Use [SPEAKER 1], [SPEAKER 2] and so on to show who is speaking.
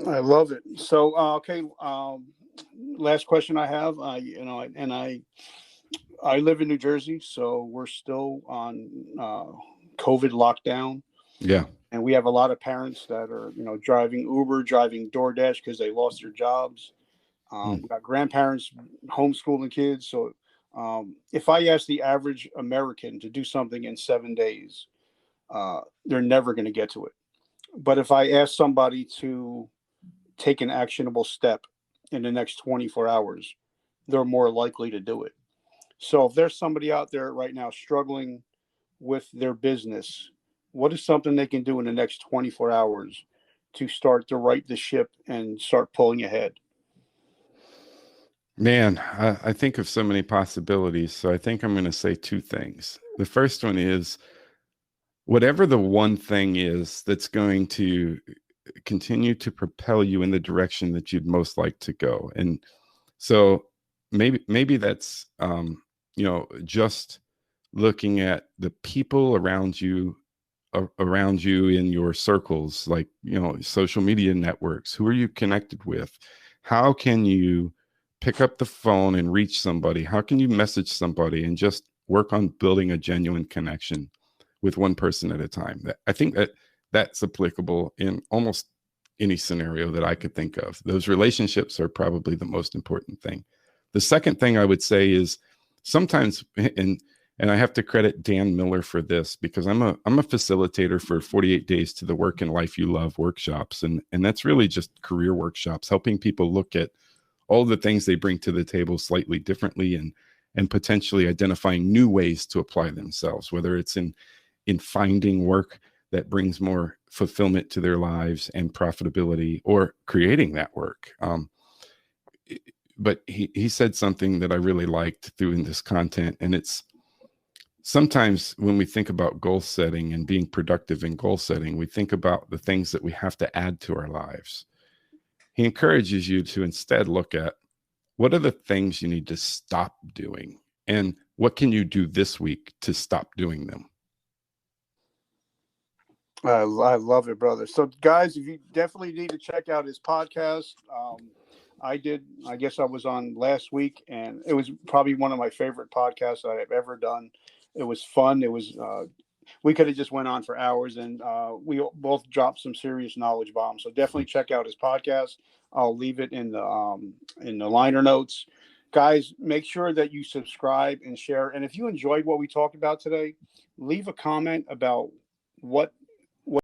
[SPEAKER 1] I love it. So, okay. Last question I have, I live in New Jersey, so we're still on COVID lockdown,
[SPEAKER 2] Yeah.
[SPEAKER 1] and we have a lot of parents that are, driving Uber, driving DoorDash because they lost their jobs.
[SPEAKER 2] Mm.
[SPEAKER 1] We got grandparents homeschooling kids. So, if I ask the average American to do something in 7 days, they're never going to get to it. But if I ask somebody to take an actionable step in the next 24 hours, they're more likely to do it. So if there's somebody out there right now struggling with their business, what is something they can do in the next 24 hours to start to right the ship and start pulling ahead?
[SPEAKER 2] Man, I think of so many possibilities. So I think I'm going to say two things. The first one is whatever the one thing is that's going to continue to propel you in the direction that you'd most like to go. And so maybe that's just looking at the people around you in your circles, like social media networks. Who are you connected with? How can you pick up the phone and reach somebody? How can you message somebody and just work on building a genuine connection with one person at a time? I think that's applicable in almost any scenario that I could think of. Those relationships are probably the most important thing. The second thing I would say is sometimes, and I have to credit Dan Miller for this, because I'm a facilitator for 48 Days to the Work and Life You Love workshops, and that's really just career workshops, helping people look at all the things they bring to the table slightly differently, and potentially identifying new ways to apply themselves, whether it's in finding work that brings more fulfillment to their lives and profitability, or creating that work. But he said something that I really liked through in this content, and it's sometimes when we think about goal setting and being productive in goal setting, we think about the things that we have to add to our lives. He encourages you to instead look at what are the things you need to stop doing, and what can you do this week to stop doing them.
[SPEAKER 1] I love it, brother. So, guys, if you definitely need to check out his podcast, I did. I guess I was on last week, and it was probably one of my favorite podcasts I've ever done. It was fun. It was. We could have just went on for hours, and we both dropped some serious knowledge bombs. So definitely check out his podcast. I'll leave it in the liner notes. Guys, make sure that you subscribe and share. And if you enjoyed what we talked about today, leave a comment about what